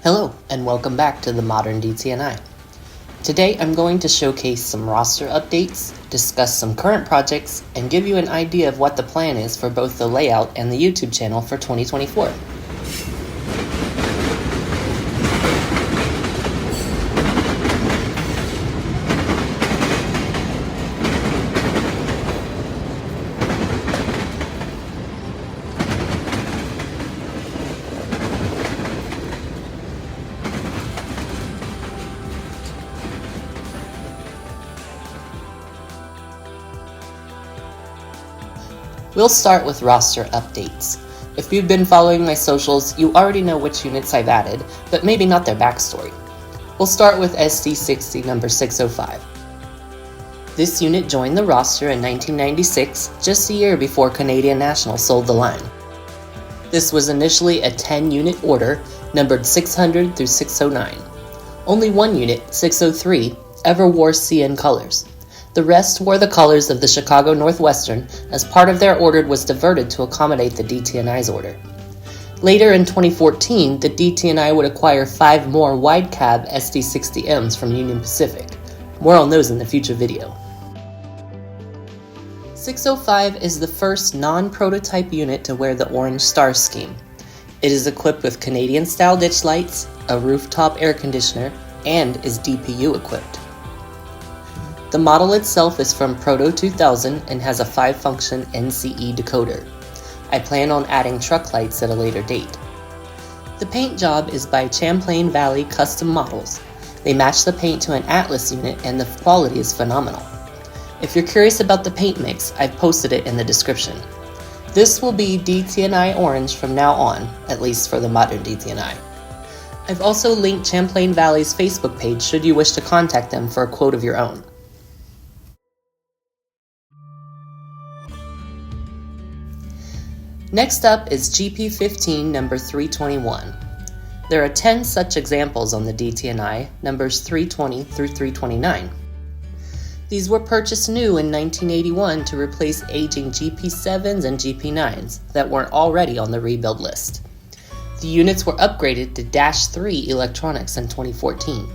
Hello, and welcome back to the Modern DT&I. Today I'm going to showcase some roster updates, discuss some current projects, and give you an idea of what the plan is for both the layout and the YouTube channel for 2024. We'll start with roster updates. If you've been following my socials, you already know which units I've added, but maybe not their backstory. We'll start with SD60 number 605. This unit joined the roster in 1996, just a year before Canadian National sold the line. This was initially a 10-unit order, numbered 600 through 609. Only one unit, 603, ever wore CN colors. The rest wore the colors of the Chicago Northwestern, as part of their order was diverted to accommodate the DT&I's order. Later in 2014, the DT&I would acquire 5 more wide cab SD60Ms from Union Pacific. More on those in the future video. 605 is the first non-prototype unit to wear the orange star scheme. It is equipped with Canadian-style ditch lights, a rooftop air conditioner, and is DPU equipped. The model itself is from Proto 2000 and has a 5-function NCE decoder. I plan on adding truck lights at a later date. The paint job is by Champlain Valley Custom Models. They match the paint to an Atlas unit and the quality is phenomenal. If you're curious about the paint mix, I've posted it in the description. This will be DT&I orange from now on, at least for the Modern DT&I. I've also linked Champlain Valley's Facebook page should you wish to contact them for a quote of your own. Next up is GP15 number 321. There are 10 such examples on the DT&I, numbers 320 through 329. These were purchased new in 1981 to replace aging GP7s and GP9s that weren't already on the rebuild list. The units were upgraded to Dash 3 electronics in 2014.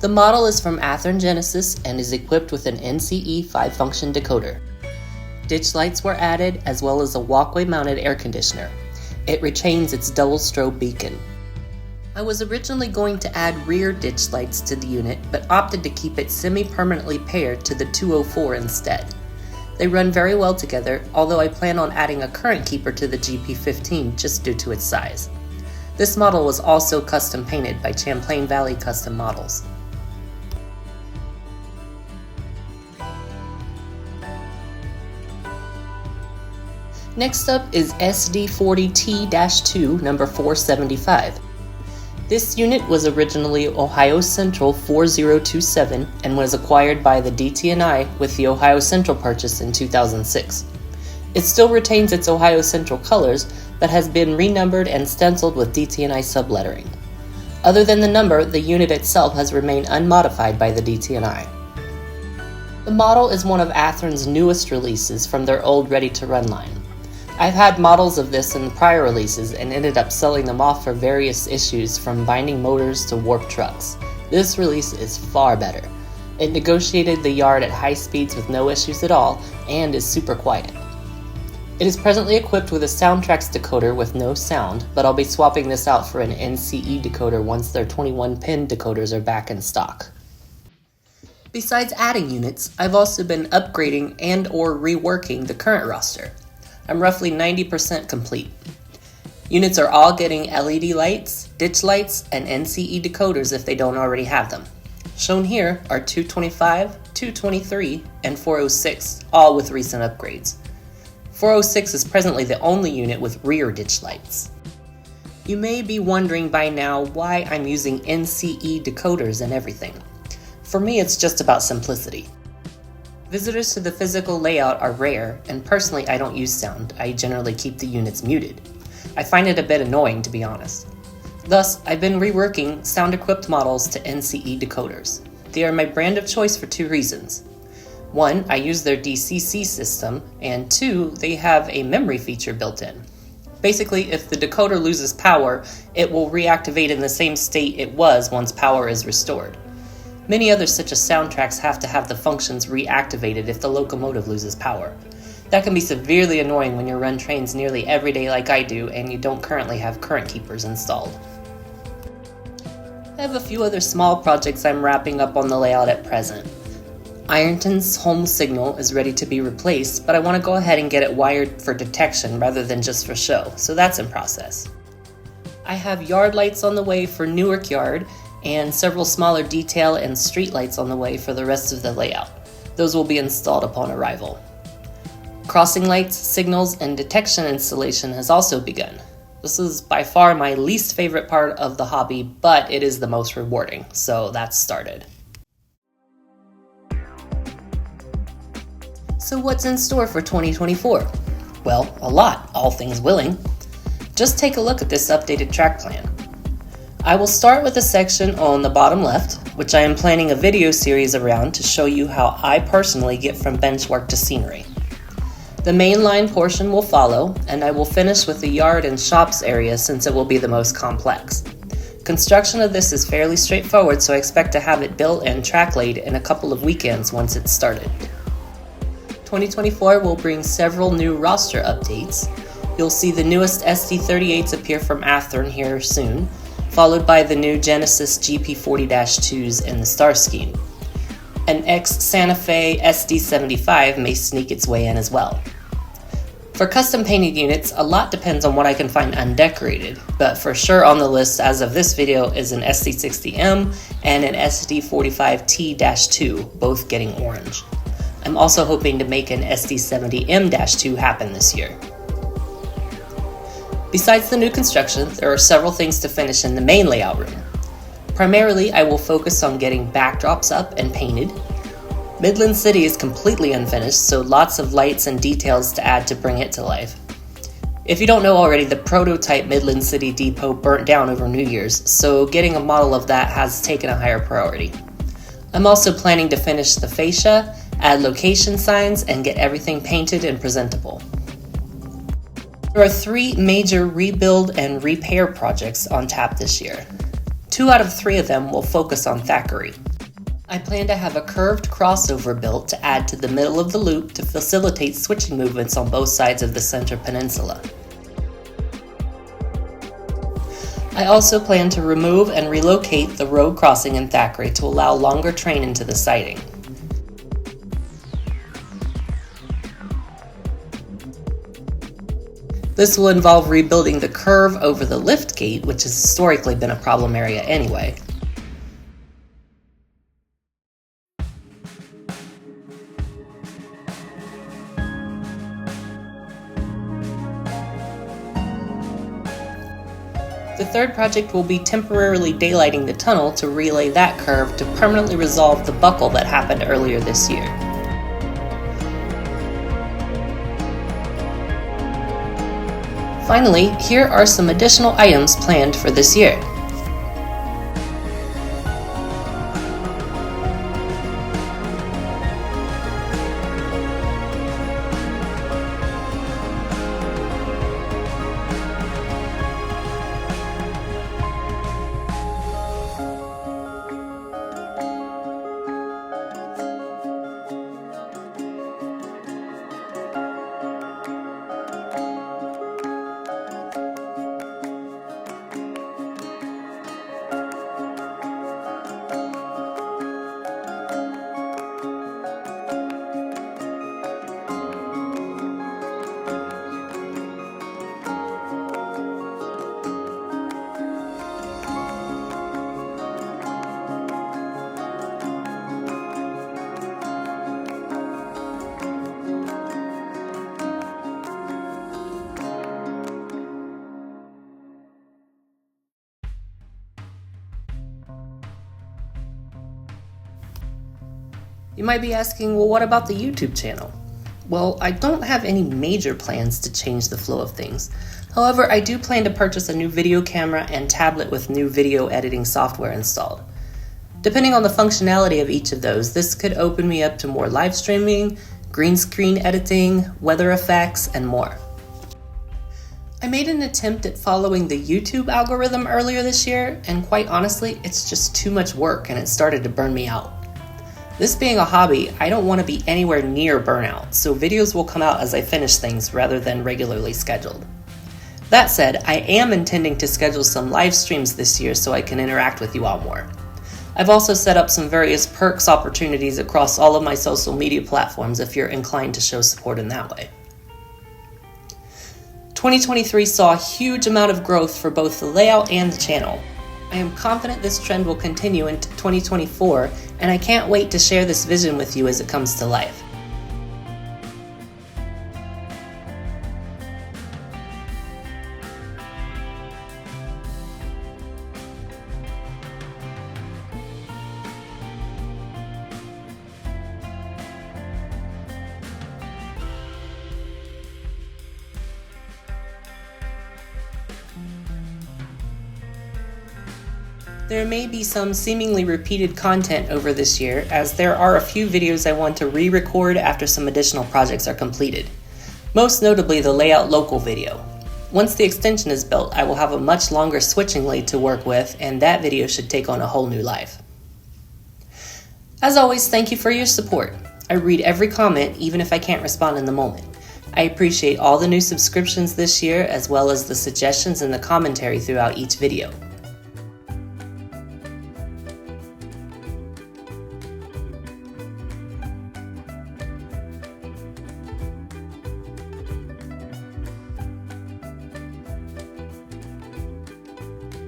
The model is from Athearn Genesis and is equipped with an NCE 5-function decoder. Ditch lights were added, as well as a walkway-mounted air conditioner. It retains its double strobe beacon. I was originally going to add rear ditch lights to the unit, but opted to keep it semi-permanently paired to the 204 instead. They run very well together, although I plan on adding a current keeper to the GP15 just due to its size. This model was also custom painted by Champlain Valley Custom Models. Next up is SD40T-2 number 475. This unit was originally Ohio Central 4027 and was acquired by the DT&I with the Ohio Central purchase in 2006. It still retains its Ohio Central colors, but has been renumbered and stenciled with DT&I sublettering. Other than the number, the unit itself has remained unmodified by the DT&I. The model is one of Athearn's newest releases from their old ready-to-run line. I've had models of this in prior releases and ended up selling them off for various issues from binding motors to warp trucks. This release is far better. It negotiated the yard at high speeds with no issues at all and is super quiet. It is presently equipped with a Soundtrax decoder with no sound, but I'll be swapping this out for an NCE decoder once their 21-pin decoders are back in stock. Besides adding units, I've also been upgrading and/or reworking the current roster. I'm roughly 90% complete. Units are all getting LED lights, ditch lights, and NCE decoders if they don't already have them. Shown here are 225, 223, and 406, all with recent upgrades. 406 is presently the only unit with rear ditch lights. You may be wondering by now why I'm using NCE decoders and everything. For me, it's just about simplicity. Visitors to the physical layout are rare, and personally I don't use sound. I generally keep the units muted. I find it a bit annoying, to be honest. Thus, I've been reworking sound-equipped models to NCE decoders. They are my brand of choice for 2 reasons. 1, I use their DCC system, and 2, they have a memory feature built in. Basically, if the decoder loses power, it will reactivate in the same state it was once power is restored. Many others such as soundtracks have to have the functions reactivated if the locomotive loses power. That can be severely annoying when you run trains nearly every day like I do and you don't currently have current keepers installed. I have a few other small projects I'm wrapping up on the layout at present. Ironton's home signal is ready to be replaced, but I want to go ahead and get it wired for detection rather than just for show, so that's in process. I have yard lights on the way for Newark Yard, and several smaller detail and street lights on the way for the rest of the layout. Those will be installed upon arrival. Crossing lights, signals, and detection installation has also begun. This is by far my least favorite part of the hobby, but it is the most rewarding, so that's started. So what's in store for 2024? Well, a lot, all things willing. Just take a look at this updated track plan. I will start with a section on the bottom left, which I am planning a video series around to show you how I personally get from bench work to scenery. The main line portion will follow, and I will finish with the yard and shops area since it will be the most complex. Construction of this is fairly straightforward, so I expect to have it built and track laid in a couple of weekends once it's started. 2024 will bring several new roster updates. You'll see the newest SD38s appear from Athearn here soon, followed by the new Genesis GP40-2s in the star scheme. An ex-Santa Fe SD75 may sneak its way in as well. For custom painted units, a lot depends on what I can find undecorated, but for sure on the list as of this video is an SD60M and an SD45T-2, both getting orange. I'm also hoping to make an SD70M-2 happen this year. Besides the new construction, there are several things to finish in the main layout room. Primarily, I will focus on getting backdrops up and painted. Midland City is completely unfinished, so lots of lights and details to add to bring it to life. If you don't know already, the prototype Midland City depot burnt down over New Year's, so getting a model of that has taken a higher priority. I'm also planning to finish the fascia, add location signs, and get everything painted and presentable. There are 3 major rebuild and repair projects on tap this year. 2 out of 3 of them will focus on Thackeray. I plan to have a curved crossover built to add to the middle of the loop to facilitate switching movements on both sides of the center peninsula. I also plan to remove and relocate the road crossing in Thackeray to allow longer train into the siding. This will involve rebuilding the curve over the lift gate, which has historically been a problem area anyway. The third project will be temporarily daylighting the tunnel to relay that curve to permanently resolve the buckle that happened earlier this year. Finally, here are some additional items planned for this year. You might be asking, well, what about the YouTube channel? Well, I don't have any major plans to change the flow of things. However, I do plan to purchase a new video camera and tablet with new video editing software installed. Depending on the functionality of each of those, this could open me up to more live streaming, green screen editing, weather effects, and more. I made an attempt at following the YouTube algorithm earlier this year, and quite honestly, it's just too much work and it started to burn me out. This being a hobby, I don't want to be anywhere near burnout, so videos will come out as I finish things rather than regularly scheduled. That said, I am intending to schedule some live streams this year so I can interact with you all more. I've also set up some various perks opportunities across all of my social media platforms if you're inclined to show support in that way. 2023 saw a huge amount of growth for both the layout and the channel. I am confident this trend will continue into 2024, and I can't wait to share this vision with you as it comes to life. There may be some seemingly repeated content over this year, as there are a few videos I want to re-record after some additional projects are completed. Most notably the layout local video. Once the extension is built, I will have a much longer switching lead to work with, and that video should take on a whole new life. As always, thank you for your support. I read every comment, even if I can't respond in the moment. I appreciate all the new subscriptions this year, as well as the suggestions and the commentary throughout each video.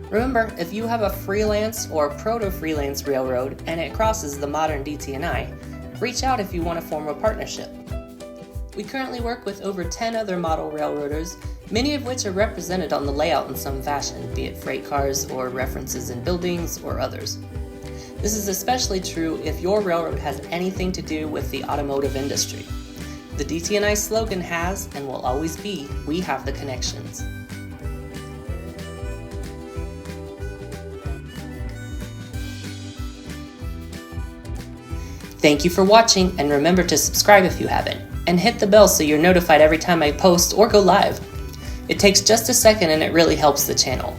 Remember, if you have a freelance or proto-freelance railroad and it crosses the Modern DT&I, reach out if you want to form a partnership. We currently work with over 10 other model railroaders, many of which are represented on the layout in some fashion, be it freight cars or references in buildings or others. This is especially true if your railroad has anything to do with the automotive industry. The DT&I slogan has and will always be, "We have the connections." Thank you for watching, and remember to subscribe if you haven't, and hit the bell so you're notified every time I post or go live. It takes just a second and it really helps the channel.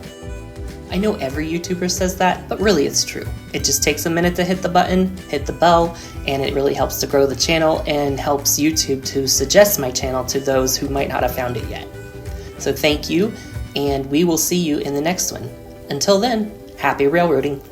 I know every YouTuber says that, but really it's true. It just takes a minute to hit the button, hit the bell, and it really helps to grow the channel and helps YouTube to suggest my channel to those who might not have found it yet. So thank you, and we will see you in the next one. Until then, happy railroading.